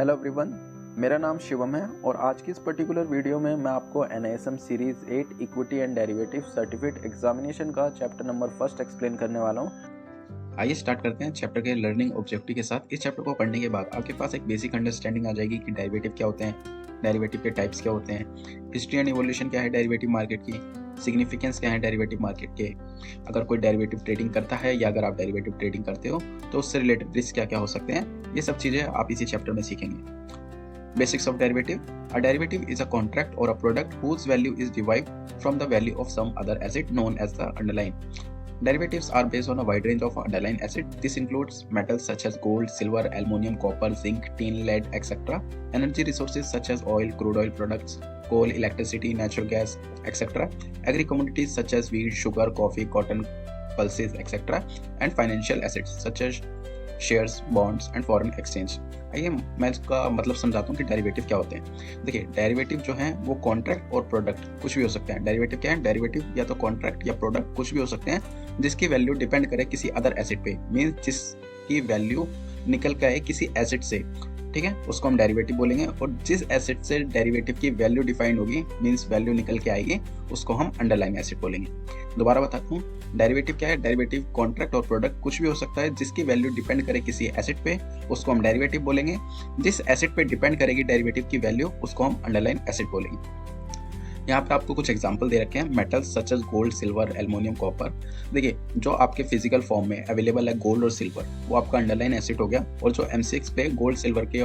Hello everyone, मेरा नाम शिवम है और आज की इस पर्टिकुलर वीडियो में मैं आपको NISM series 8 equity and derivative certificate examination का चैप्टर नंबर फर्स्ट एक्सप्लेन करने वाला हूँ। आइए स्टार्ट करते हैं चैप्टर के लर्निंग ऑब्जेक्टिव के साथ। इस चैप्टर को पढ़ने के बाद आपके पास एक बेसिक अंडरस्टैंडिंग आ जाएगी कि डेरिवेटिव क्या होते हैं, डेरिवेटिव के टाइप्स क्या होते हैं, हिस्ट्री एंड इवोल्यूशन क्या है डेरिवेटिव मार्केट की, सिग्निफिकेंस क्या है डेरिवेटिव मार्केट के, अगर कोई डेरिवेटिव ट्रेडिंग करता है या अगर आप डेरिवेटिव ट्रेडिंग करते हो तो उससे रिलेटेड रिस्क क्या क्या हो सकते हैं, ये सब चीज़ें आप इसी चैप्टर में सीखेंगे। Basics of derivative. A derivative is a contract or a product whose value is derived from the value of some other asset known as the underlying. Derivatives are based on a wide range of underlying assets. This includes metals such as gold, silver, aluminum, copper, zinc, tin, lead, etc. Energy resources such as oil, crude oil products, coal, electricity, natural gas, etc. Agri commodities such as wheat, sugar, coffee, cotton, pulses, etc. And financial assets such as shares, bonds and foreign exchange. आइए मैं इसका मतलब समझाता हूँ कि derivative क्या होते हैं। देखिए, डेरिवेटिव जो है वो कॉन्ट्रैक्ट और प्रोडक्ट कुछ भी हो सकते हैं। डेरिवेटिव क्या है? डेरिवेटिव या तो कॉन्ट्रैक्ट या प्रोडक्ट कुछ भी हो सकते हैं जिसकी वैल्यू डिपेंड करे किसी अदर एसेट पे, मीन्स जिसकी वैल्यू निकल के आए किसी एसेट से, ठीक है, उसको हम डेरिवेटिव बोलेंगे। और जिस एसेट से डेरिवेटिव की वैल्यू डिफाइंड होगी, मीन्स वैल्यू निकल के आएगी, उसको हम अंडरलाइंग एसेट बोलेंगे। दोबारा बताता हूँ, डेरिवेटिव क्या है? डेरिवेटिव कॉन्ट्रैक्ट और प्रोडक्ट कुछ भी हो सकता है जिसकी वैल्यू डिपेंड करे किसी एसेट पे, उसको हम डेरिवेटिव बोलेंगे। जिस एसेट पे डिपेंड करेगी डेरिवेटिव की वैल्यू, उसको हम अंडरलाइन एसेट बोलेंगे। यहाँ पर आपको कुछ एग्जांपल दे रखे हैं, metals such as gold, silver, aluminium, copper. देखिए, जो आपके फिजिकल फॉर्म में अवेलेबल है गोल्ड और सिल्वर, वो आपका अंडरलाइन एसेट हो गया। और जो M6 पे गोल्ड सिल्वर के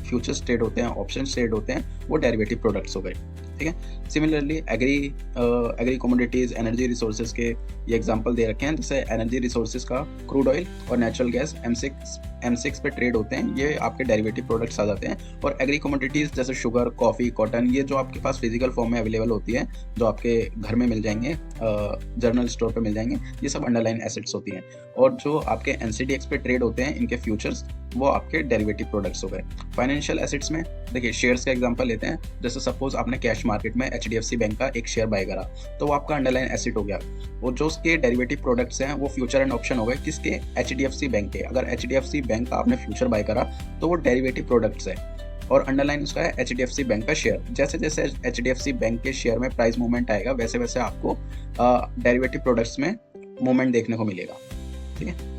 फ्यूचर्स ट्रेड होते हैं, ऑप्शन ट्रेड होते हैं, वो डेरिवेटिव प्रोडक्ट्स हो गए, ठीक है। Similarly agree commodities, energy resources के ये एग्जांपल दे रखे हैं। जैसे एनर्जी रिसोर्सेज का क्रूड ऑयल और नेचुरल गैस M6 पे ट्रेड होते हैं, ये आपके डेरिवेटिव प्रोडक्ट्स आ जाते हैं। और एग्री कमोडिटीज जैसे शुगर, कॉफी, कॉटन, ये जो आपके पास फिजिकल फॉर्म में अवेलेबल होती है, जो आपके घर में मिल जाएंगे, जर्नल स्टोर पे मिल जाएंगे, ये सब अंडरलाइन एसेट्स होती हैं। और जो आपके NCDX पे ट्रेड होते हैं, इनके फ्यूचर्स, वो आपके डेरिवेटिव प्रोडक्ट्स हो गए। फाइनेंशियल एसेट्स में देखिए, शेयर्स का एग्जांपल लेते हैं। जैसे सपोज आपने कैश मार्केट में HDFC बैंक का एक शेयर बाय करा, तो वो आपका अंडरलाइन एसेट हो गया। और जो उसके डेरिवेटिव प्रोडक्ट्स हैं वो फ्यूचर एंड ऑप्शन हो गए, किसके? HDFC बैंक के। अगर HDFC बैंक का आपने फ्यूचर बाय करा तो वो डेरिवेटिव प्रोडक्ट्स है और अंडरलाइन उसका है HDFC बैंक का शेयर। जैसे जैसे HDFC बैंक के शेयर में प्राइस मूवमेंट आएगा, वैसे वैसे आपको डेरिवेटिव प्रोडक्ट्स में मूवमेंट देखने को मिलेगा, ठीक है।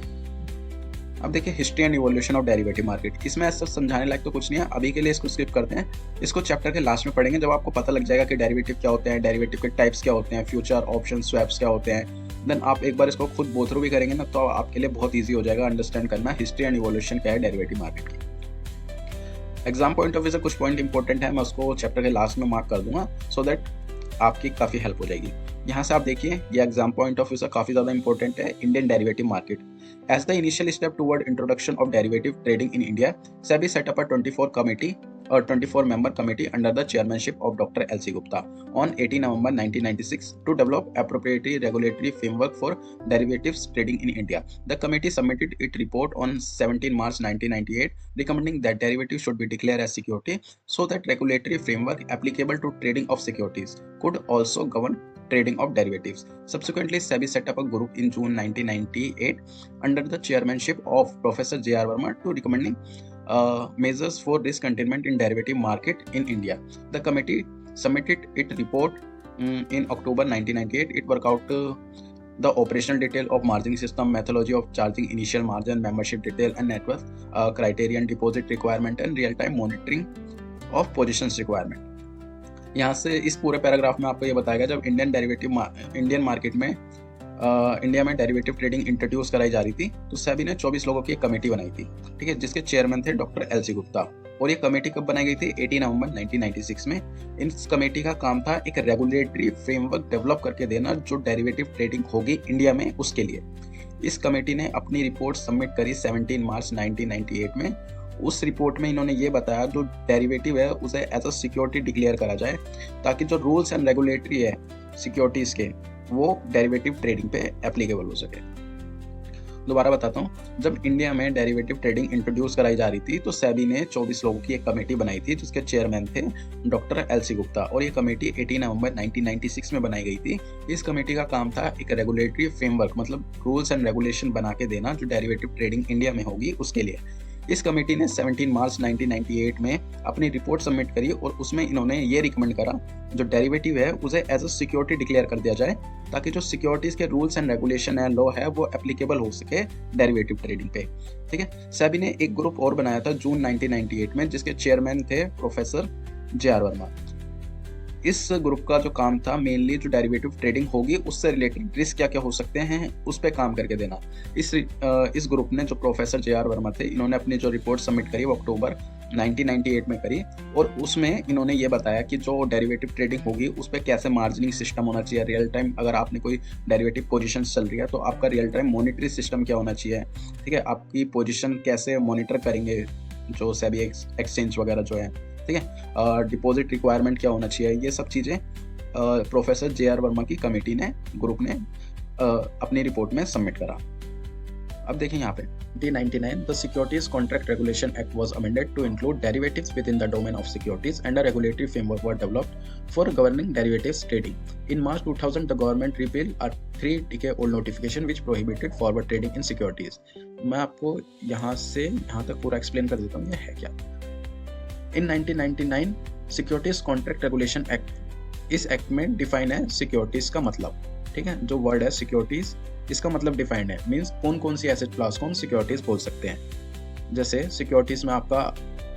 अब देखिए, history and evolution of derivative market. इसमें ऐसा समझाने लायक तो कुछ नहीं है, अभी के लिए इसको स्किप करते हैं। इसको चैप्टर के लास्ट में पढ़ेंगे, जब आपको पता लग जाएगा कि डेरिवेटिव क्या होते हैं, डेरिवेटिव के टाइप्स क्या होते हैं, फ्यूचर, ऑप्शन, स्वैप्स क्या होते हैं। देन आप एक बार इसको खुद गो थ्रू भी करेंगे ना, तो आपके लिए बहुत ईजी हो जाएगा अंडरस्टैंड करना हिस्ट्री एंड इवोल्यूशन क्या है डेरिवेटिव मार्केट की। एग्जाम पॉइंट ऑफ व्यू से कुछ पॉइंट इंपॉर्टेंट है, मैं उसको चैप्टर के लास्ट में मार्क कर दूंगा, सो दैट आपकी काफ़ी हेल्प हो जाएगी। यहाँ से आप देखिए, ये एग्जाम पॉइंट ऑफ व्यू से काफ़ी ज़्यादा इंपॉर्टेंट है। Indian derivative market. As the initial step toward introduction of derivative trading in India, SEBI set up a 24-member committee under the chairmanship of Dr. L.C. Gupta on 18 November 1996 to develop appropriate regulatory framework for derivatives trading in India. The committee submitted its report on 17 March 1998, recommending that derivatives should be declared as security so that regulatory framework applicable to trading of securities could also govern trading of derivatives. Subsequently, SEBI set up a group in June 1998 under the chairmanship of Professor J.R. Verma to recommending measures for risk containment in derivative market in India. The committee submitted its report in October 1998. It worked out the operational detail of margining system, methodology of charging initial margin, membership detail and net worth, criterion, deposit requirement and real-time monitoring of positions requirement. यहाँ से इस पूरे paragraph में आपको ये बताएगा, जब Indian market में इंडिया में डेरिवेटिव ट्रेडिंग इंट्रोड्यूस कराई जा रही थी, तो सेबी ने 24 लोगों की एक कमेटी बनाई थी, ठीक है, जिसके चेयरमैन थे डॉक्टर LC गुप्ता। और ये कमेटी कब बनाई गई थी? 18 नवंबर 1996 में। इस कमेटी का काम था एक रेगुलेटरी फ्रेमवर्क डेवलप करके देना जो डेरिवेटिव ट्रेडिंग होगी इंडिया में, उसके लिए। इस कमेटी ने अपनी रिपोर्ट सबमिट करी 17 मार्च 1998 में। उस रिपोर्ट में इन्होंने ये बताया, जो डेरिवेटिव है उसे एज अ सिक्योरिटी डिक्लेयर करा जाए, ताकि जो रूल्स एंड रेगुलेटरी है सिक्योरिटीज के, वो डेरिवेटिव ट्रेडिंग पे एप्लीकेबल हो सके। दोबारा बताता हूँ, जब इंडिया में डेरिवेटिव ट्रेडिंग इंट्रोड्यूस कराई जा रही थी, तो सेबी ने 24 लोगों की एक कमेटी बनाई थी, जिसके चेयरमैन थे डॉक्टर LC गुप्ता। और ये कमेटी 18 नवंबर 1996 में बनाई गई थी। इस कमेटी का काम था एक रेगुलेटरी फ्रेमवर्क, मतलब रूल्स एंड रेगुलेशन बना के देना जो डेरिवेटिव ट्रेडिंग इंडिया में होगी उसके लिए। इस कमेटी ने 17 मार्च 1998 में अपनी रिपोर्ट सबमिट करी और उसमें इन्होंने ये रिकमेंड करा जो डेरिवेटिव है उसे एज अ सिक्योरिटी डिक्लेयर कर दिया जाए ताकि जो सिक्योरिटीज के रूल्स एंड रेगुलेशन है, लॉ है, वो एप्लीकेबल हो सके डेरिवेटिव ट्रेडिंग पे। ठीक है, सेबी ने एक ग्रुप और बनाया था जून 1998 में जिसके चेयरमैन थे प्रोफेसर जे.आर. वर्मा। इस ग्रुप का जो काम था मेनली जो डेरिवेटिव ट्रेडिंग होगी उससे रिलेटेड रिस्क क्या क्या हो सकते हैं उस पर काम करके देना। इस ग्रुप ने जो प्रोफेसर जे.आर. वर्मा थे इन्होंने अपनी जो रिपोर्ट सबमिट करी वो अक्टूबर 1998 में करी और उसमें इन्होंने ये बताया कि जो डेरिवेटिव ट्रेडिंग होगी उस पर कैसे मार्जिनिंग सिस्टम होना चाहिए, रियल टाइम अगर आपने कोई डेरिवेटिव पोजीशन चल रही है तो आपका रियल टाइम मॉनिटरी सिस्टम क्या होना चाहिए। ठीक है, आपकी पोजीशन कैसे मॉनिटर करेंगे जो सेबी एक्सचेंज वगैरह जो है। ठीक है, डिपॉजिट रिक्वायरमेंट क्या होना चाहिए, ये सब चीज़ें प्रोफेसर जे.आर. वर्मा की कमेटी ने, ग्रुप ने अपनी रिपोर्ट में सबमिट करा। अब देखिए यहाँ पे 1999 the Securities Contract Regulation Act was amended to include derivatives within the domain of securities and a regulatory framework was developed for governing derivatives trading. In March 2000 the government repealed a 3-decade-old notification which prohibited forward trading in securities. मैं आपको यहाँ से यहाँ तक पूरा explain कर देता हूँ ये है क्या। In 1999 Securities Contract Regulation Act, इस एक्ट में डिफाइन है सिक्योरिटीज का मतलब। ठीक है, जो वर्ड है सिक्योरिटीज इसका मतलब डिफाइंड है, मींस कौन कौन सी एसेट क्लास को हम सिक्योरिटीज बोल सकते हैं। जैसे सिक्योरिटीज में आपका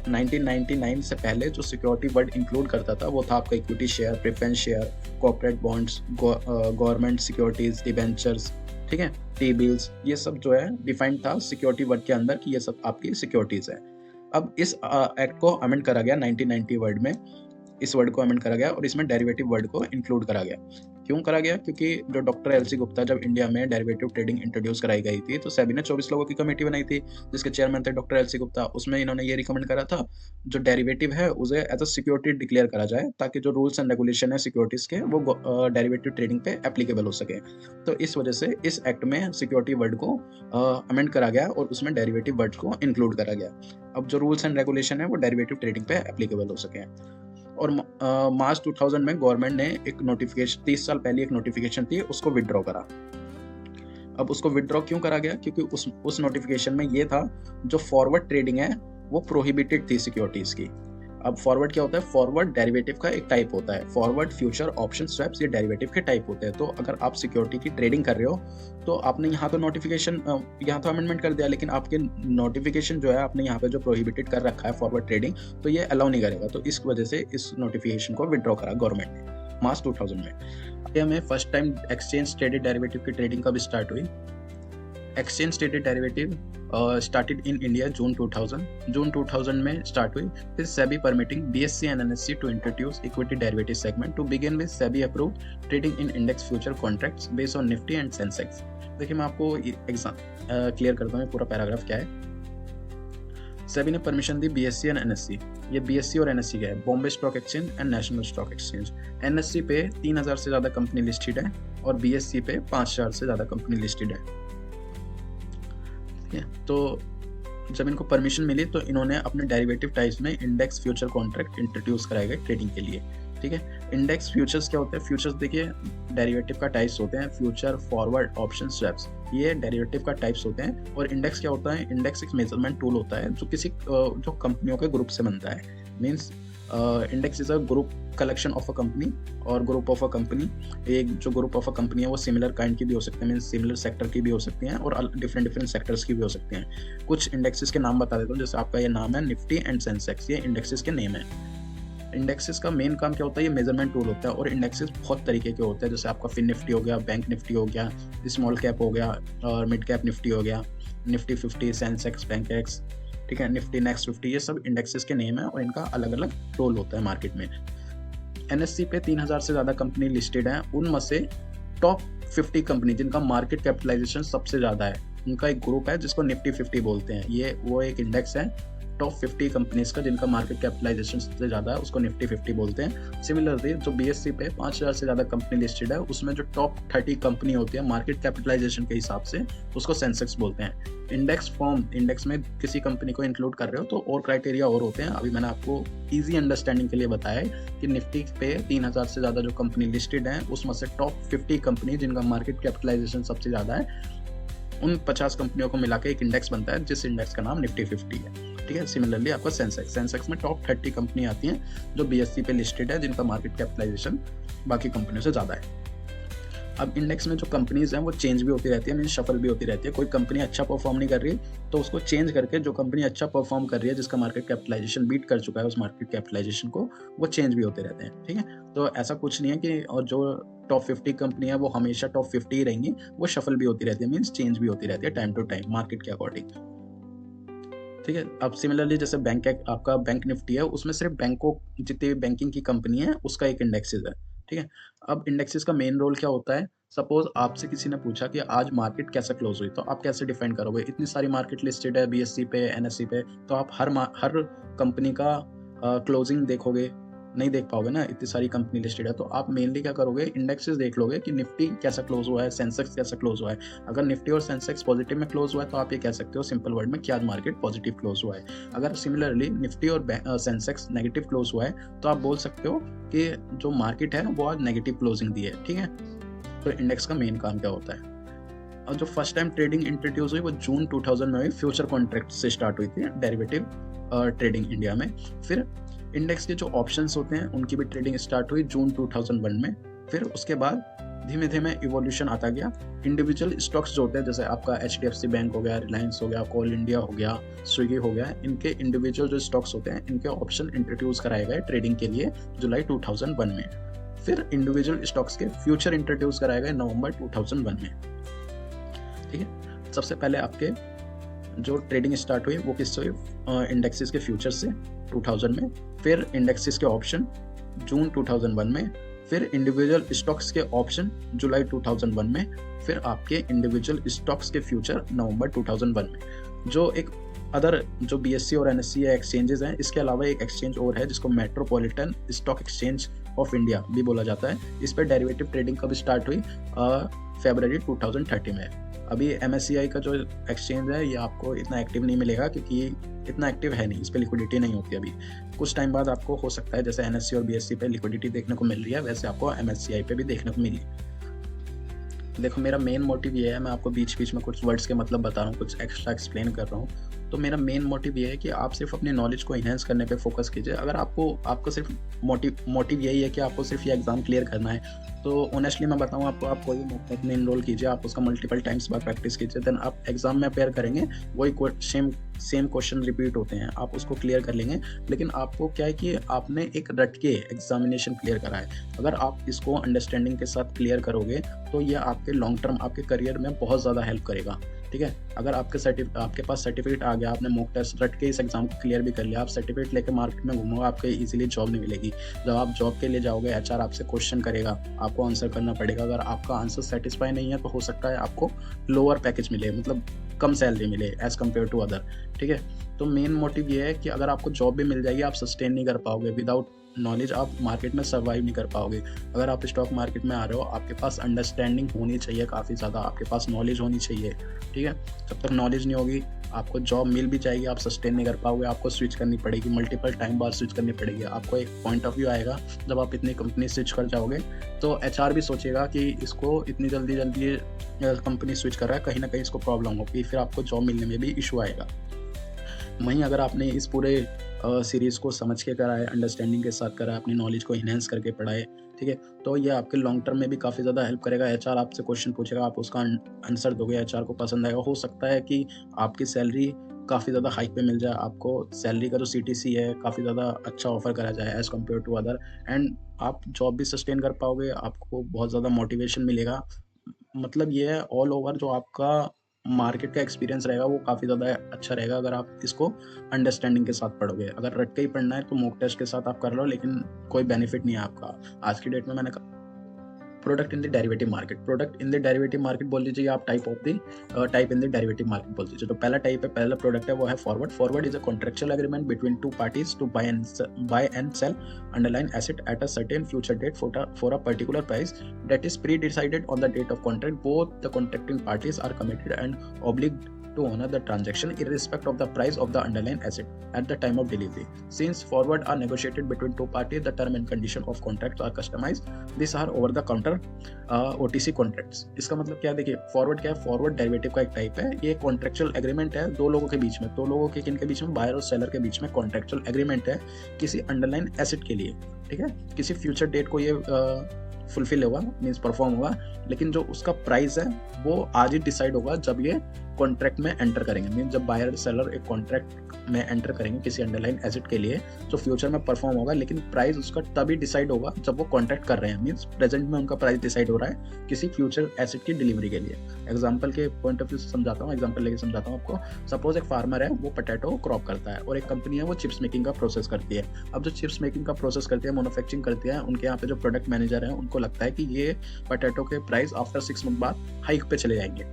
1999 से पहले जो सिक्योरिटी वर्ड इंक्लूड करता था वो था आपका equity share, preference share, corporate bonds, government securities, debentures, ठीक है, टी बिल्स, ये सब जो है डिफाइंड था सिक्योरिटी वर्ड के अंदर कि ये सब आपकी सिक्योरिटीज है। अब इस एक्ट को अमेंड करा गया 1990 वर्ड में, इस वर्ड को अमेंड करा गया और इसमें डेरिवेटिव वर्ड को इंक्लूड करा गया। क्यों करा गया? क्योंकि जो डॉक्टर एल.सी. गुप्ता जब इंडिया में डेरिवेटिव ट्रेडिंग इंट्रोड्यूस कराई गई थी तो सेबी ने 24 लोगों की कमेटी बनाई थी जिसके चेयरमैन थे डॉक्टर एल.सी. गुप्ता। उसमें इन्होंने ये रिकमेंड करा था जो डेरिवेटिव है उसे एज अ सिक्योरिटी डिक्लेयर करा जाए ताकि जो रूल्स एंड रेगुलेशन है सिक्योरिटीज के वो डेरिवेटिव ट्रेडिंग पे एप्लीकेबल हो सके। तो इस वजह से इस एक्ट में सिक्योरिटी वर्ड को अमेंड करा गया और उसमें डेरिवेटिव वर्ड को इंक्लूड करा गया। अब जो रूल्स एंड रेगुलेशन है वो डेरिवेटिव ट्रेडिंग पे एप्लीकेबल हो सके। और मार्च 2000 में गवर्नमेंट ने एक नोटिफिकेशन, 30 साल पहले एक नोटिफिकेशन थी उसको विड्रॉ करा। अब उसको विड्रॉ क्यों करा गया? क्योंकि उस नोटिफिकेशन में ये था जो फॉरवर्ड ट्रेडिंग है वो प्रोहिबिटेड थी सिक्योरिटीज की। अब फॉरवर्ड क्या होता है? फॉरवर्ड डेरिवेटिव का एक टाइप होता है। फॉरवर्ड, फ्यूचर, ऑप्शन, स्वैप्स, ये डेरिवेटिव के टाइप होते हैं। तो अगर आप सिक्योरिटी की ट्रेडिंग कर रहे हो तो आपने यहाँ तो नोटिफिकेशन, यहाँ तो अमेंडमेंट कर दिया, लेकिन आपके नोटिफिकेशन जो है आपने यहाँ पे जो प्रोहिबिटेड कर रखा है फॉरवर्ड ट्रेडिंग, तो ये अलाउ नहीं करेगा। तो इस वजह से इस नोटिफिकेशन को विड्रॉ करा गवर्नमेंट ने मार्च 2000 में। इंडिया में first time exchange traded derivative की ट्रेडिंग कब स्टार्ट हुई? Exchange traded derivative started in India June 2000 में स्टार्ट हुई। फिर SEBI permitting BSE and NSE to introduce equity derivative segment to begin with SEBI approved trading in index future contracts based on Nifty and Sensex। देखिए मैं आपको clear करता हूँ पूरा paragraph क्या है। SEBI ने परमिशन दी BSE और NSE। ये BSE और NSE क्या है? Bombay stock exchange and national stock exchange. NSE पे 3000 से ज़्यादा कंपनी लिस्टेड है और BSE पे 5000 से ज़्यादा कंपनी लिस्टेड है। तो जब इनको परमिशन मिली तो इन्होंने अपने डेरिवेटिव टाइप्स में इंडेक्स फ्यूचर कॉन्ट्रैक्ट इंट्रोड्यूस कराए गए ट्रेडिंग के लिए। ठीक है, इंडेक्स फ्यूचर्स क्या होते हैं? फ्यूचर्स देखिए डेरिवेटिव का टाइप्स होते हैं, फ्यूचर, फॉरवर्ड, ऑप्शन, स्वैप्स, ये डेरिवेटिव का टाइप्स होते हैं। और इंडेक्स क्या होता है? इंडेक्स एक मेजरमेंट टूल होता है जो किसी जो कंपनियों के ग्रुप से बनता है। Means index is a group collection of a company, और ग्रुप ऑफ अ कंपनी, एक जो ग्रुप ऑफ अ कंपनी है वो सिमिलर काइंड की भी हो सकते हैं, मीन्स सिमिलर सेक्टर की भी हो सकती हैं और डिफरेंट सेक्टर्स की भी हो सकती हैं। कुछ इंडेक्सेस के नाम बता देता हूँ, जैसे आपका ये नाम है निफ्टी एंड सेंसेक्स, ये इंडेक्सेस के नेम है। इंडेक्सेस का मेन काम क्या होता है? ये मेजरमेंट टूल होता है। और इंडेक्सेस बहुत तरीके के होते हैं, जैसे आपका फिन निफ्टी हो गया, बैंक निफ्टी हो गया, स्मॉल कैप हो गया और मिड कैप निफ्टी हो गया, निफ्टी 50, सेंसेक्स, बैंक एक्स, ठीक है, निफ्टी नेक्स्ट 50, ये सब इंडेक्सेस के नेम है और इनका अलग अलग रोल होता है मार्केट में। NSE पे 3000 से ज़्यादा कंपनी लिस्टेड हैं, उनमें से टॉप 50 कंपनी जिनका मार्केट कैपिटलाइजेशन सबसे ज़्यादा है, उनका एक ग्रुप है जिसको निफ्टी 50 बोलते हैं। ये वो एक इंडेक्स है टॉप 50 कंपनीज का जिनका मार्केट कैपिटलाइजेशन सबसे ज़्यादा है, उसको निफ्टी 50 बोलते हैं। सिमिलरली जो BSE पे 5000 से ज़्यादा कंपनी लिस्टेड है, उसमें जो टॉप 30 कंपनी होती है मार्केट कैपिटलाइजेशन के हिसाब से, उसको सेंसेक्स बोलते हैं। इंडेक्स में किसी कंपनी को इंक्लूड कर रहे हो तो और क्राइटेरिया और होते हैं। अभी मैंने आपको ईजी अंडरस्टैंडिंग के लिए बताया है कि निफ्टी पे 3000 से ज़्यादा जो कंपनी लिस्टेड है उसमें से टॉप 50 कंपनी जिनका मार्केट कैपिटलाइजेशन सबसे ज़्यादा है उन 50 कंपनियों को मिला के एक इंडेक्स बनता है, जिस इंडेक्स का नाम निफ्टी 50 है। ठीक है, सिमिलरली आपका सेंसेक्स में टॉप 30 कंपनी आती हैं जो BSE पे लिस्टेड है, जिनका मार्केट कैपिटलाइजेशन बाकी कंपनियों से ज़्यादा है। अब इंडेक्स में जो कंपनीज हैं वो चेंज भी होती रहती है, मीन शफल भी होती रहती है। कोई कंपनी अच्छा परफॉर्म नहीं कर रही तो उसको चेंज करके जो कंपनी अच्छा परफॉर्म कर रही है, जिसका मार्केट कैपिटलाइजेशन बीट कर चुका है उस मार्केट कैपिटलाइजेशन को, वो चेंज भी होते रहते हैं। ठीक है, तो ऐसा कुछ नहीं है कि और जो टॉप 50 कंपनी है वो हमेशा टॉप 50 ही रहेंगी, वो शफल भी होती रहती है, मीन्स चेंज भी होती रहती है टाइम टू टाइम मार्केट के अकॉर्डिंग। ठीक है, अब सिमिलरली जैसे आपका बैंक निफ्टी है, उसमें सिर्फ बैंकों जितनी बैंकिंग की कंपनी है उसका एक इंडेक्सेस है। ठीक है, अब इंडेक्सेस का मेन रोल क्या होता है? सपोज आपसे किसी ने पूछा कि आज मार्केट कैसे क्लोज हुई, तो आप कैसे डिफाइन करोगे? इतनी सारी मार्केट लिस्टेड है BSE पे, NSE पे, तो आप हर कंपनी का क्लोजिंग देखोगे? नहीं देख पाओगे ना, इतनी सारी कंपनी लिस्टेड है। तो आप मेनली क्या करोगे? इंडेक्सेस देख लोगे कि निफ्टी कैसा क्लोज हुआ है, सेंसेक्स कैसा क्लोज हुआ है। अगर निफ्टी और सेंसेक्स पॉजिटिव में क्लोज हुआ है तो आप ये कह सकते हो सिंपल वर्ड में कि आज मार्केट पॉजिटिव क्लोज हुआ है। अगर सिमिलरली निफ्टी और सेंसेक्स नेगेटिव क्लोज हुआ है तो आप बोल सकते हो कि जो मार्केट है वो आज नेगेटिव क्लोजिंग दी है। ठीक है, तो इंडेक्स का मेन काम क्या होता है? और जो फर्स्ट टाइम ट्रेडिंग इंट्रोड्यूस हुई वो जून 2000 में हुई, फ्यूचर कॉन्ट्रैक्ट से स्टार्ट हुई थी डेरिवेटिव ट्रेडिंग इंडिया में। फिर इंडेक्स के जो ऑप्शंस होते हैं उनकी भी ट्रेडिंग स्टार्ट हुई जून 2001 में। फिर उसके बाद धीमे धीमे इवोल्यूशन आता गया। इंडिविजुअल स्टॉक्स जो होते हैं, जैसे आपका HDFC बैंक हो गया, रिलायंस हो गया, कोल इंडिया हो गया, स्विगी हो गया, इनके इंडिविजुअल जो स्टॉक्स होते हैं इनके ऑप्शन इंट्रोड्यूस कराए गए ट्रेडिंग के लिए जुलाई 2001 में। फिर इंडिविजुअल स्टॉक्स के फ्यूचर इंट्रोड्यूस कराए गए नवंबर 2001 में। ठीक है, सबसे पहले आपके जो ट्रेडिंग स्टार्ट हुई वो किससे हुई? इंडेक्सेस के फ्यूचर से 2000 में। फिर इंडेक्सेस के ऑप्शन जून 2001 में। फिर इंडिविजुअल स्टॉक्स के ऑप्शन जुलाई 2001 में। फिर आपके इंडिविजुअल स्टॉक्स के फ्यूचर नवंबर 2001 में। जो एक अदर जो BSE और NSE एक्सचेंजेस हैं, इसके अलावा एक एक्सचेंज और है जिसको metropolitan stock exchange of India भी बोला जाता है। इस पर डेरिवेटिव ट्रेडिंग कब स्टार्ट हुई? फरवरी 2030 में। अभी MSCI का जो एक्सचेंज है ये आपको इतना एक्टिव नहीं मिलेगा, क्योंकि इतना एक्टिव है नहीं, इस पर लिक्विडिटी नहीं होती। अभी कुछ टाइम बाद आपको हो सकता है जैसे NSE और BSE पे लिक्विडिटी देखने को मिल रही है, वैसे आपको MSCI पे भी देखने को मिली। देखो, मेरा मेन मोटिव ये है, मैं आपको बीच बीच में कुछ वर्ड्स के मतलब बता रहा हूँ, कुछ एक्स्ट्रा एक्सप्लेन कर रहा हूँ। तो मेरा मेन मोटिव ये है कि आप सिर्फ अपनी नॉलेज को इन्हेंस करने पे फोकस कीजिए। अगर आपको सिर्फ मोटिव यही है कि आपको सिर्फ ये एग्जाम क्लियर करना है, तो ऑनेस्टली मैं बताऊँ आपको, आप कोई मॉक में इनरोल कीजिए, आप उसका मल्टीपल टाइम्स बार प्रैक्टिस कीजिए, देन आप एग्जाम में अपेयर करेंगे, वही सेम क्वेश्चन रिपीट होते हैं, आप उसको क्लियर कर लेंगे। लेकिन आपको क्या है कि आपने एक रट के एग्जामिनेशन क्लियर करा है। अगर आप इसको अंडरस्टैंडिंग के साथ क्लियर करोगे तो ये आपके लॉन्ग टर्म आपके करियर में बहुत ज़्यादा हेल्प करेगा। ठीक है, अगर आपके पास सर्टिफिकेट आ गया, आपने मॉक टेस्ट रट के इस एग्जाम को क्लियर भी कर लिया, आप सर्टिफिकेट लेके मार्केट में घूमोगे, आपको इजीली जॉब नहीं मिलेगी। जब आप जॉब के लिए जाओगे, HR आपसे क्वेश्चन करेगा, आपको आंसर करना पड़ेगा। अगर आपका आंसर सेटिस्फाई नहीं है तो हो सकता है आपको लोअर पैकेज मिले, मतलब कम सैलरी मिले एज कम्पेयर टू अदर। ठीक है, तो मेन मोटिव ये है कि अगर आपको जॉब भी मिल जाएगी, आप सस्टेन नहीं कर पाओगे। विदाउट नॉलेज आप मार्केट में सर्वाइव नहीं कर पाओगे। अगर आप स्टॉक मार्केट में आ रहे हो, आपके पास अंडरस्टैंडिंग होनी चाहिए काफ़ी ज़्यादा, आपके पास नॉलेज होनी चाहिए। ठीक है, जब तक नॉलेज नहीं होगी आपको जॉब मिल भी जाएगी, आप सस्टेन नहीं कर पाओगे, आपको स्विच करनी पड़ेगी, मल्टीपल टाइम बाद स्विच करनी पड़ेगी। आपको एक पॉइंट ऑफ व्यू आएगा जब आप इतनी कंपनी स्विच कर जाओगे तो HR भी सोचेगा कि इसको इतनी जल्दी कंपनी स्विच कर रहा है, कहीं ना कहीं इसको प्रॉब्लम होगी, फिर आपको जॉब मिलने में भी इशू आएगा। वहीं अगर आपने इस पूरे सीरीज़ को समझ के करा है, अंडरस्टैंडिंग के साथ करा है, अपनी नॉलेज को इन्हेंस करके पढ़ा है, ठीक है, तो ये आपके लॉन्ग टर्म में भी काफ़ी ज़्यादा हेल्प करेगा। HR आपसे क्वेश्चन पूछेगा, आप उसका आंसर दोगे, HR को पसंद आएगा। हो सकता है कि आपकी सैलरी काफ़ी ज़्यादा हाइक पे मिल जाए, आपको सैलरी का जो CTC है काफ़ी ज़्यादा अच्छा ऑफर करा जाए as compared to other, and आप जॉब भी सस्टेन कर पाओगे, आपको बहुत ज़्यादा मोटिवेशन मिलेगा। मतलब ये है ऑल ओवर जो आपका मार्केट का एक्सपीरियंस रहेगा वो काफ़ी ज़्यादा अच्छा रहेगा अगर आप इसको अंडरस्टैंडिंग के साथ पढ़ोगे। अगर रट के ही पढ़ना है तो मॉक टेस्ट के साथ आप कर लो, लेकिन कोई बेनिफिट नहीं है आपका। आज की डेट में मैंने product in the derivative market बोल लीजिए, आप type in the derivative market बोल दीजिए। तो पहला टाइप है, पहला प्रोडक्ट है वो है forward is a contractual agreement between two parties to buy and sell underline asset at a certain future date for a particular price that is pre decided on the date of contract. Both the contracting parties are committed and obliged to honor the transaction irrespective of the price of the underlying asset at the time of delivery. Since forward are negotiated between two parties, the term and condition of contracts are customized. These are over the counter OTC contracts. इसका मतलब क्या है, देखिए forward क्या है, forward derivative का एक type है। ये कॉन्ट्रेक्चुअल एग्रीमेंट है दो लोगों के बीच में, दो लोगों के किन के बीच में, बायर और सेलर के बीच में कॉन्ट्रेक्चुअल एग्रीमेंट है किसी अंडरलाइन एसेट के लिए, ठीक है। किसी फ्यूचर डेट को ये फुलफिल होगा, मीन्स परफॉर्म होगा, लेकिन जो उसका प्राइस है वो आज ही डिसाइड होगा जब ये कॉन्ट्रैक्ट में एंटर करेंगे। मीन्स जब बायर सेलर एक कॉन्ट्रैक्ट में एंटर करेंगे किसी अंडरलाइन एसेट के लिए, तो फ्यूचर में परफॉर्म होगा, लेकिन प्राइस उसका तभी डिसाइड होगा जब वो कॉन्ट्रैक्ट कर रहे हैं। मीन्स प्रेजेंट में उनका प्राइस डिसाइड हो रहा है किसी फ्यूचर एसेट की डिलीवरी के लिए। एग्जाम्पल के पॉइंट ऑफ व्यू से समझाता हूँ, एग्जाम्पल लेके समझाता हूँ आपको। सपोज एक फार्मर है, वो पोटैटो क्रॉप करता है, और एक कंपनी है वो चिप्स मेकिंग का प्रोसेस करती है। अब जो चिप्स मेकिंग का प्रोसेस करती है, मैन्युफैक्चरिंग करती है, उनके यहाँ पे जो प्रोडक्ट मैनेजर है उनको लगता है कि ये पोटैटो के प्राइस आफ्टर 6 मंथ बाद हाइक पे चले जाएंगे,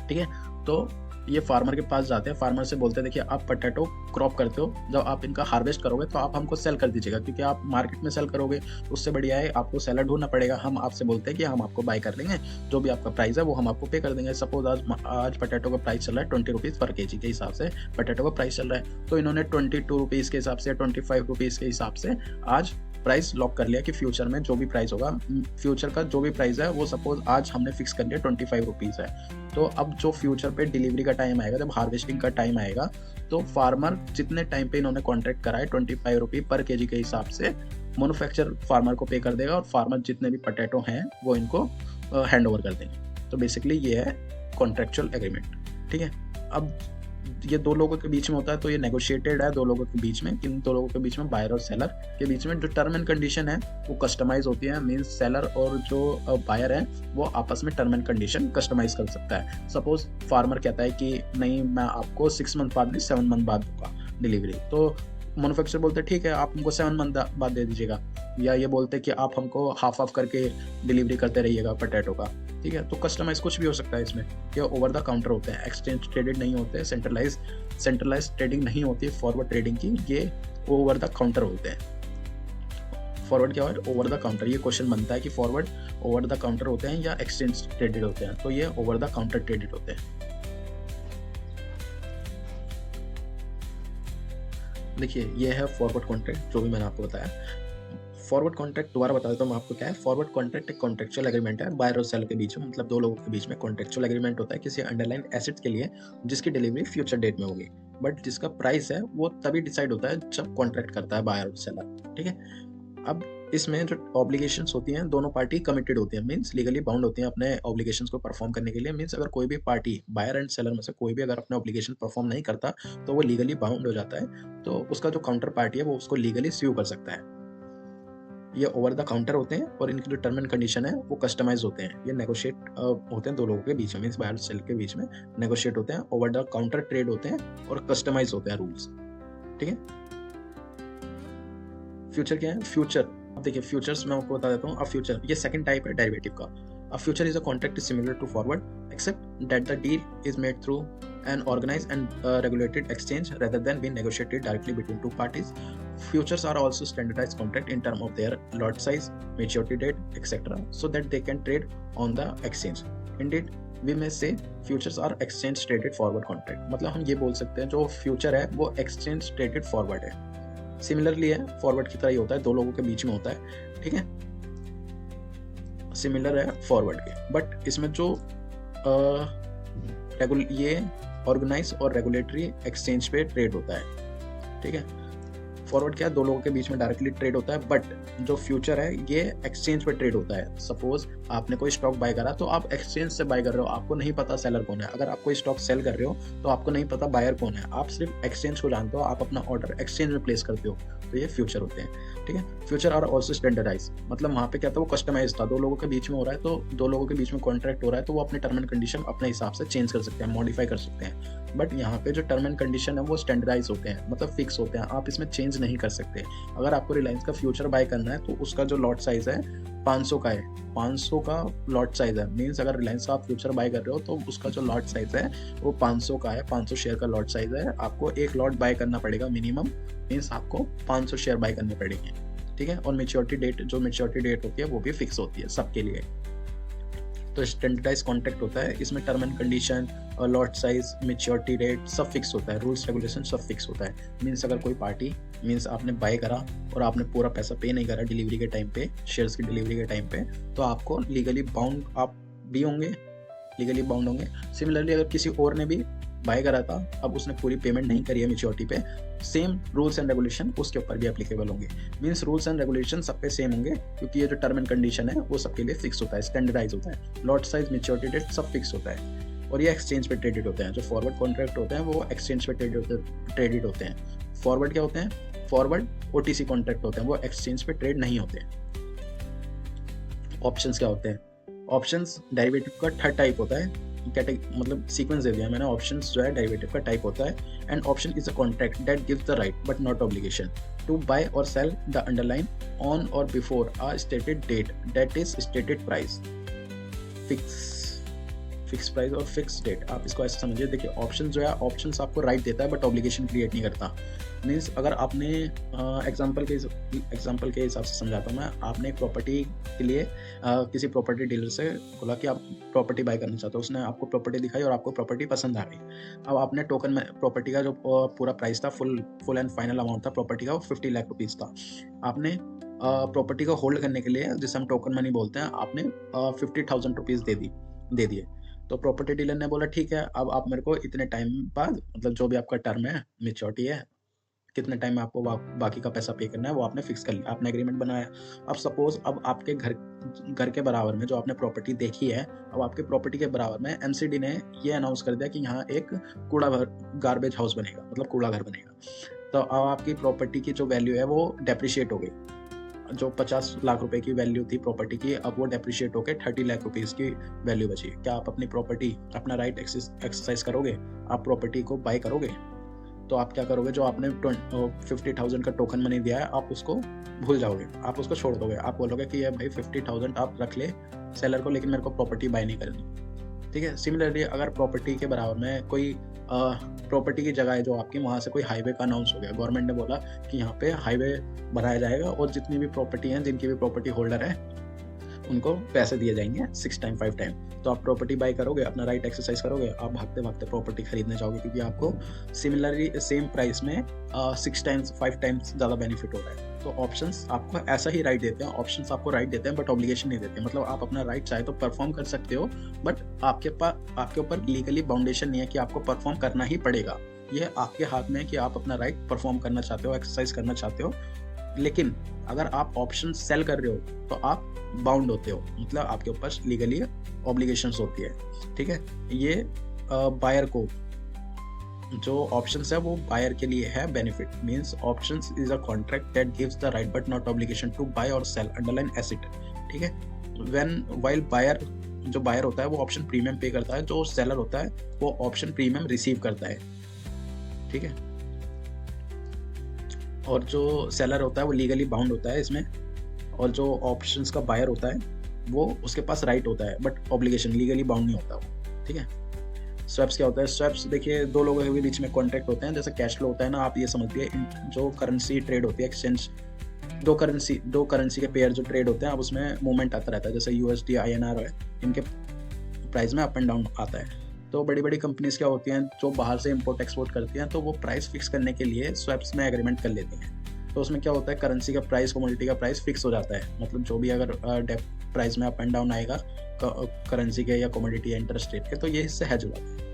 ठीक है। तो ये फार्मर के पास जाते हैं, फार्मर से बोलते हैं देखिए आप पोटैटो क्रॉप करते हो, जब आप इनका हार्वेस्ट करोगे तो आप हमको सेल कर दीजिएगा, क्योंकि आप मार्केट में सेल करोगे उससे बढ़िया है आपको सेलर ढूंढना पड़ेगा। हम आपसे बोलते हैं कि हम आपको बाय कर देंगे, जो भी आपका प्राइस है वो हम आपको पे कर देंगे। सपोज आज पोटैटो का प्राइस चल रहा है 20 रुपीज़ पर केजी के हिसाब से पोटैटो का प्राइस चल रहा है, तो इन्होंने 22 रुपीज़ के हिसाब से, 25 रुपीज़ के हिसाब से आज प्राइस लॉक कर लिया कि फ्यूचर में जो भी प्राइस होगा, फ्यूचर का जो भी प्राइस है वो सपोज आज हमने फिक्स कर लिया 25 रुपीज़ है। तो अब जो फ्यूचर पे डिलीवरी का टाइम आएगा, जब हार्वेस्टिंग का टाइम आएगा, तो फार्मर जितने टाइम पे इन्होंने कॉन्ट्रैक्ट करा है 25 रुपये पर केजी के हिसाब से मैन्युफैक्चर फार्मर को पे कर देगा, और फार्मर जितने भी पोटैटो हैं वो इनको हैंड ओवर कर देंगे। तो बेसिकली ये है कॉन्ट्रैक्चुअल एग्रीमेंट, ठीक है। अब ये दो लोगों के बीच में होता है, तो ये नेगोशिएटेड है दो लोगों के बीच में, किन दो लोगों के बीच में, बायर और सेलर के बीच में। जो टर्म एंड कंडीशन है वो कस्टमाइज होती है, मींस सेलर और जो बायर है वो आपस में टर्म एंड कंडीशन कस्टमाइज कर सकता है। सपोज फार्मर कहता है कि नहीं मैं आपको 6 मंथ बाद नहीं 7 मंथ बाद दूंगा डिलीवरी, तो मैन्युफैक्चरर बोलते हैं ठीक है आप हमको 7 मंथ बाद दे दीजिएगा, या ये बोलते हैं कि आप हमको हाफ करके डिलीवरी करते रहिएगा पोटैटो का, ठीक है। तो कस्टमाइज कुछ भी हो सकता है इसमें। ये ओवर द काउंटर होते हैं, एक्सचेंज ट्रेडेड नहीं होते, सेंट्रलाइज ट्रेडिंग नहीं होती फॉरवर्ड ट्रेडिंग की, ये ओवर द काउंटर होते हैं। फॉरवर्ड क्या है, ओवर द काउंटर। ये क्वेश्चन बनता है कि फॉरवर्ड ओवर द काउंटर होते हैं या एक्सचेंज ट्रेडेड होते हैं, तो ये ओवर द काउंटर ट्रेडेड होते हैं। देखिए ये है फॉरवर्ड कॉन्ट्रैक्ट, जो भी मैंने आपको बताया। फॉरवर्ड कॉन्ट्रैक्ट दोबारा बता देता हूँ मैं आपको क्या है। फॉरवर्ड कॉन्ट्रैक्ट एक कॉन्ट्रेक्चुअल एग्रीमेंट है बायर और सेलर के बीच में, मतलब दो लोगों के बीच में कॉन्ट्रेक्चुअल एग्रीमेंट होता है किसी अंडरलाइन एसेट के लिए जिसकी डिलीवरी फ्यूचर डेट में होगी, बट जिसका प्राइस है वो तभी डिसाइड होता है जब कॉन्ट्रैक्ट करता है बायर और सेलर, ठीक है। अब इसमें जो ऑब्लिगेशंस होती हैं दोनों पार्टी कमिटेड होती हैं, मींस लीगली बाउंड होती हैं अपने ऑब्लिगेशंस को परफॉर्म करने के लिए। मींस अगर कोई भी पार्टी बायर एंड सेलर में से कोई भी अगर अपने ऑब्लिगेशन परफॉर्म नहीं करता तो वो लीगली बाउंड हो जाता है, तो उसका जो काउंटर पार्टी है वो उसको लीगली स्यू कर सकता है। ये ओवर द काउंटर होते हैं और इनकी जो टर्म एंड कंडीशन है वो कस्टमाइज होते हैं। ये नेगोशिएट होते हैं दो लोगों के बीच में, मींस बायर और सेलर के बीच में नेगोशिएट होते हैं, ओवर द काउंटर ट्रेड होते हैं और कस्टमाइज होते हैं रूल्स, ठीक है। फ्यूचर क्या है, फ्यूचर अब देखिए फ्यूचर्स मैं आपको बता देता हूँ। अब फ्यूचर ये सेकंड टाइप है डेरिवेटिव का। A future is a contract similar to forward, except that the deal is made through an organized and regulated exchange rather than being negotiated directly between two parties. Futures are also standardized contract in terms of their lot size, maturity date, etc., so that they can trade on the exchange. Indeed, we may say futures are exchange traded forward contract. मतलब हम ये बोल सकते हैं जो future है वो exchange traded forward है। सिमिलरली है, फॉरवर्ड की तरह ही होता है, दो लोगों के बीच में होता है, ठीक है। सिमिलर है फॉरवर्ड के, बट इसमें जो ये ऑर्गेनाइज और रेगुलेटरी एक्सचेंज पे ट्रेड होता है, ठीक है। फॉरवर्ड क्या है, दो लोगों के बीच में डायरेक्टली ट्रेड होता है, बट जो फ्यूचर है ये एक्सचेंज पे ट्रेड होता है। सपोज आपने कोई स्टॉक बाय करा तो आप एक्सचेंज से बाय कर रहे हो, आपको नहीं पता सेलर कौन है। अगर आप कोई स्टॉक सेल कर रहे हो तो आपको नहीं पता बायर कौन है, आप सिर्फ एक्सचेंज को जानते हो, आप अपना ऑर्डर एक्सचेंज में प्लेस करते हो, तो ये फ्यूचर होते हैं, ठीक है। फ्यूचर आर ऑल्सो स्टैंडर्डाइज, मतलब वहाँ पे क्या था, वो कस्टमाइज था, दो लोगों के बीच में हो रहा है, तो दो लोगों के बीच में कॉन्ट्रैक्ट हो रहा है, तो वो अपने टर्म एंड कंडीशन अपने हिसाब से चेंज कर सकते हैं, मॉडिफाई कर सकते हैं। बट यहाँ पे जो टर्म एंड कंडीशन है वो स्टैंडर्डाइज होते हैं, मतलब फिक्स होते हैं, आप इसमें चेंज नहीं कर सकते। अगर आपको रिलायंस का फ्यूचर बाय करना है तो उसका जो लॉट साइज है 500 का है, 500 का लॉट साइज है। मींस अगर रिलायंस का आप फ्यूचर बाय कर रहे हो तो उसका जो लॉट साइज है वो 500 का है, 500 शेयर का लॉट साइज है। आपको एक लॉट बाय करना पड़ेगा मिनिमम, मींस आपको 500 शेयर बाय करने पड़ेंगे, ठीक है। और मेच्योरिटी डेट, जो मेच्योरिटी डेट होती है वो भी फिक्स होती है सबके लिए, तो स्टैंडर्डाइज कॉन्ट्रैक्ट होता है, इसमें टर्म एंड कंडीशन और लॉट साइज, मैच्योरिटी रेट सब फिक्स होता है, रूल्स रेगुलेशन सब फिक्स होता है। मीन्स अगर कोई पार्टी मीन्स आपने बाय करा और आपने पूरा पैसा पे नहीं करा डिलीवरी के टाइम पे, शेयर्स की डिलीवरी के टाइम पे, तो आपको लीगली बाउंड आप भी होंगे, लीगली बाउंड होंगे। सिमिलरली अगर किसी और ने भी बाय करा था, अब उसने पूरी पेमेंट नहीं करी है मैच्योरिटी पे, सेम रूल्स एंड रेगुलेशन उसके ऊपर भी एप्लीकेबल होंगे। मीन्स रूल्स एंड रेगुलेशन सब पे सेम होंगे, क्योंकि ये जो टर्म एंड कंडीशन है वो सबके लिए फिक्स होता है, स्टैंडर्डाइज होता है। लॉट साइज, मैच्योरिटी डेट सब फिक्स होता है, और ये एक्सचेंज पे ट्रेडेड होते हैं। जो फॉरवर्ड कॉन्ट्रैक्ट होते हैं वो एक्सचेंज पे ट्रेडेड होते हैं। फॉरवर्ड क्या होते हैं? फॉरवर्ड OTC कॉन्ट्रैक्ट होते हैं, वो एक्सचेंज पे ट्रेड नहीं होते। ऑप्शंस क्या होते हैं? ऑप्शंस डेरिवेटिव का थर्ड टाइप होता है, मतलब सीक्वेंस दे दिया मैंने। ऑप्शंस जो है डेरिवेटिव का टाइप होता है। And option is a contract that gives the right but not obligation to buy or sell the underline on or before a stated date that is stated price. Fixed price और fixed date, आप इसको ऐसे समझिए। देखिए option जो है, options आपको right देता है बट ऑब्लिगेशन क्रिएट नहीं करता। मीन्स अगर आपने एग्जांपल के हिसाब से समझाता हूँ मैं, आपने एक प्रॉपर्टी के लिए किसी प्रॉपर्टी डीलर से बोला कि आप प्रॉपर्टी बाय करना चाहते हो, उसने आपको प्रॉपर्टी दिखाई और आपको प्रॉपर्टी पसंद आ गई। अब आपने टोकन में प्रॉपर्टी का जो पूरा प्राइस था, फुल एंड फाइनल अमाउंट था प्रॉपर्टी का, वो 50 लाख रुपीज़ था। आपने प्रॉपर्टी को होल्ड करने के लिए, जिसे हम टोकन मनी बोलते हैं, आपने 50,000 रुपीज़ दे दिए। तो प्रॉपर्टी डीलर ने बोला ठीक है, अब आप मेरे को इतने टाइम बाद, मतलब जो भी आपका टर्म है, मैच्योरिटी है, कितने टाइम में आपको बाकी का पैसा पे करना है वो आपने फिक्स कर लिया, आपने एग्रीमेंट बनाया। अब सपोज अब आपके घर के बराबर में जो आपने प्रॉपर्टी देखी है, अब आपके प्रॉपर्टी के बराबर में MCD ने ये अनाउंस कर दिया कि यहाँ एक गार्बेज हाउस बनेगा, मतलब कूड़ा घर बनेगा। तो अब आपकी प्रॉपर्टी की जो वैल्यू है वो डेप्रिशिएट हो गई। जो 50 लाख रुपए की वैल्यू थी प्रॉपर्टी की, अब वो डेप्रिशिएट होकर 30 लाख रुपीज़ की वैल्यू बची। क्या आप अपनी प्रॉपर्टी, अपना राइट एक्सरसाइज करोगे? आप प्रॉपर्टी को बाय करोगे? तो आप क्या करोगे? जो आपने 50,000 का टोकन मनी दिया है, आप उसको भूल जाओगे, आप उसको छोड़ दोगे। आप बोलोगे कि ये भाई 50,000 आप रख ले सेलर को, लेकिन मेरे को प्रॉपर्टी बाय नहीं करनी। ठीक है। सिमिलरली अगर प्रॉपर्टी के बराबर में कोई प्रॉपर्टी की जगह है जो आपकी, वहाँ से कोई हाईवे का अनाउंस हो गया, गवर्नमेंट ने बोला कि यहाँ पे हाईवे बनाया जाएगा और जितनी भी प्रॉपर्टी हैं, जिनकी भी प्रॉपर्टी होल्डर है, उनको पैसे दिए जाएंगे 6 टाइम 5 टाइम। तो आप प्रॉपर्टी बाय करोगे, अपना राइट एक्सरसाइज करोगे, आप भागते भागते प्रॉपर्टी खरीदने जाओगे, क्योंकि आपको सिमिलरली सेम प्राइस में 6 टाइम्स 5 टाइम्स ज़्यादा बेनिफिट हो रहा है। तो ऑप्शंस आपको ऐसा ही राइट देते हैं, ऑप्शंस आपको राइट देते हैं बट ऑब्लिगेशन नहीं देते। मतलब आप अपना राइट चाहे तो परफॉर्म कर सकते हो, बट आपके ऊपर लीगली बाउंडेशन नहीं है कि आपको परफॉर्म करना ही पड़ेगा। ये आपके हाथ में है कि आप अपना राइट परफॉर्म करना चाहते हो, एक्सरसाइज करना चाहते हो। लेकिन अगर आप ऑप्शन सेल कर रहे हो तो आप बाउंड होते हो, मतलब आपके ऊपर लीगली ऑब्लिगेशंस होती है। ठीक है। ये बायर को जो ऑप्शंस है वो बायर के लिए है benefit. Means options is a contract that gives the right but not obligation to buy or sell underline asset. ठीक है। व्हेन वाइल बायर, जो बायर होता है वो ऑप्शन प्रीमियम पे करता है, जो सेलर होता है वो ऑप्शन प्रीमियम रिसीव करता है। ठीक है। और जो सेलर होता है वो लीगली बाउंड होता है इसमें, और जो ऑप्शंस का बायर होता है वो उसके पास राइट होता है बट ऑब्लिगेशन, लीगली बाउंड नहीं होता वो। ठीक है। स्वैप्स क्या होता है? स्वैप्स देखिए दो लोगों के बीच में कॉन्ट्रैक्ट होते हैं, जैसे कैश फ्लो होता है ना, आप ये समझिए जो करेंसी ट्रेड होती है, एक्सचेंज, दो करेंसी के पेयर जो ट्रेड होते हैं, अब उसमें मूवमेंट आता रहता है, जैसे USD INR है, इनके प्राइस में अप एंड डाउन आता है। तो बड़ी बड़ी कंपनीज क्या होती हैं जो बाहर से इंपोर्ट एक्सपोर्ट करती हैं, तो वो प्राइस फिक्स करने के लिए स्वैप्स में एग्रीमेंट कर लेती हैं। तो उसमें क्या होता है, करेंसी का प्राइस, कमोडिटी का प्राइस फिक्स हो जाता है। मतलब जो भी अगर प्राइस में अप एंड डाउन आएगा करेंसी के या कमोडिटी या इंटरेस्ट रेट के, तो ये इससे हेज हो जाता है।